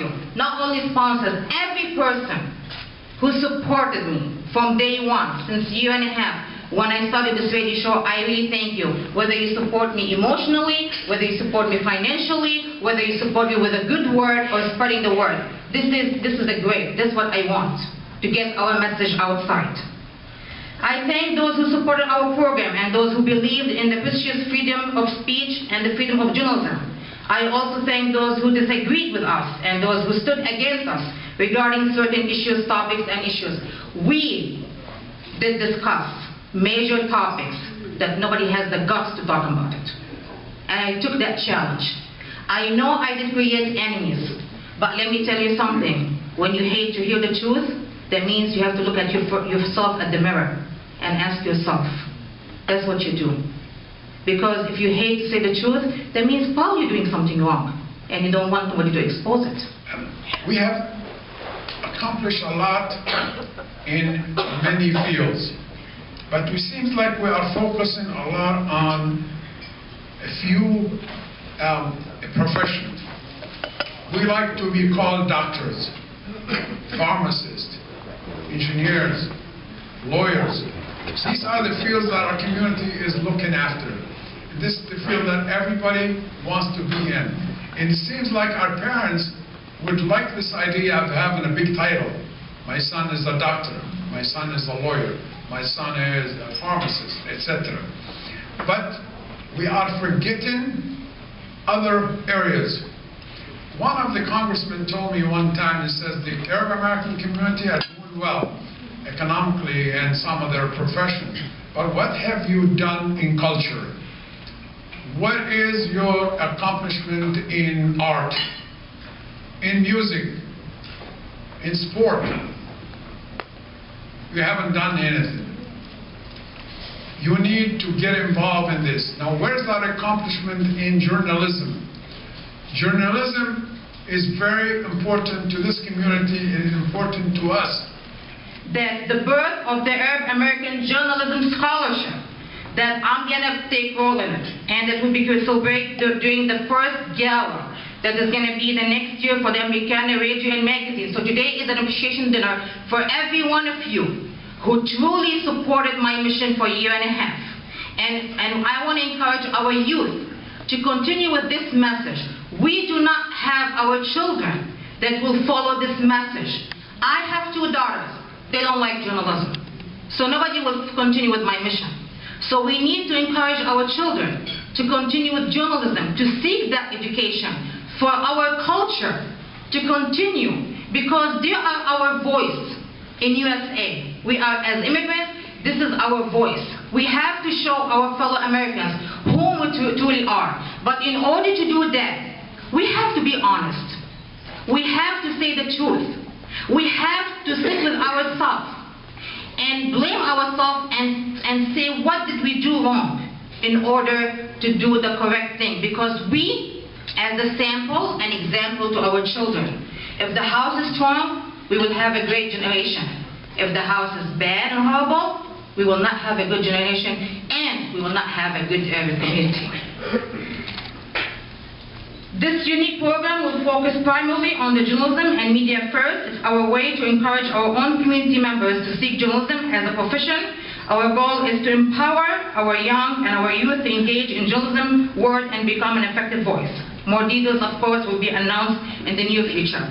you, not only sponsors, every person who supported me from day one, since a year and a half, when I started this radio show. I really thank you. Whether you support me emotionally, whether you support me financially, whether you support me with a good word or spreading the word. This is a great, this is what I want, to get our message outside. I thank those who supported our program and those who believed in the precious freedom of speech and the freedom of journalism. I also thank those who disagreed with us and those who stood against us regarding certain issues, topics, and issues. We did discuss major topics that nobody has the guts to talk about it. And I took that challenge. I know I did create enemies, but let me tell you something. When you hate to hear the truth, that means you have to look at yourself at the mirror and ask yourself. That's what you do. Because if you hate to say the truth, that means probably you're doing something wrong, and you don't want nobody to expose it. We have accomplished a lot in many fields, but it seems like we are focusing a lot on a few professions. We like to be called doctors, pharmacists, engineers, lawyers. These are the fields that our community is looking after. This is the field that everybody wants to be in. And it seems like our parents would like this idea of having a big title. My son is a doctor. My son is a lawyer. My son is a pharmacist, etc. But we are forgetting other areas. One of the congressmen told me one time, he says, the Arab American community are doing well economically and some of their professions. But what have you done in culture? What is your accomplishment in art, in music, in sport? You haven't done anything. You need to get involved in this. Now, where's that accomplishment in journalism? Journalism is very important to this community. It is important to us. That the birth of the Arab American Journalism Scholarship, that I'm going to take role in it, and that will be celebrated during the first gala that is going to be the next year for the Americana Radio and Magazine. So today is an appreciation dinner for every one of you who truly supported my mission for a year and a half. And I want to encourage our youth to continue with this message. We do not have our children that will follow this message. I have two daughters. They don't like journalism. So nobody will continue with my mission. So we need to encourage our children to continue with journalism, to seek that education, for our culture to continue, because they are our voice in USA. We are, as immigrants, this is our voice. We have to show our fellow Americans whom we truly are. But in order to do that, we have to be honest. We have to say the truth. We have to sit with ourselves and blame ourselves and say, what did we do wrong in order to do the correct thing? Because we, as a sample, an example to our children. If the house is strong, we will have a great generation. If the house is bad and horrible, we will not have a good generation, and we will not have a good community. This unique program will focus primarily on the journalism and media first. It's our way to encourage our own community members to seek journalism as a profession. Our goal is to empower our young and our youth to engage in journalism world and become an effective voice. More details, of course, will be announced in the near future.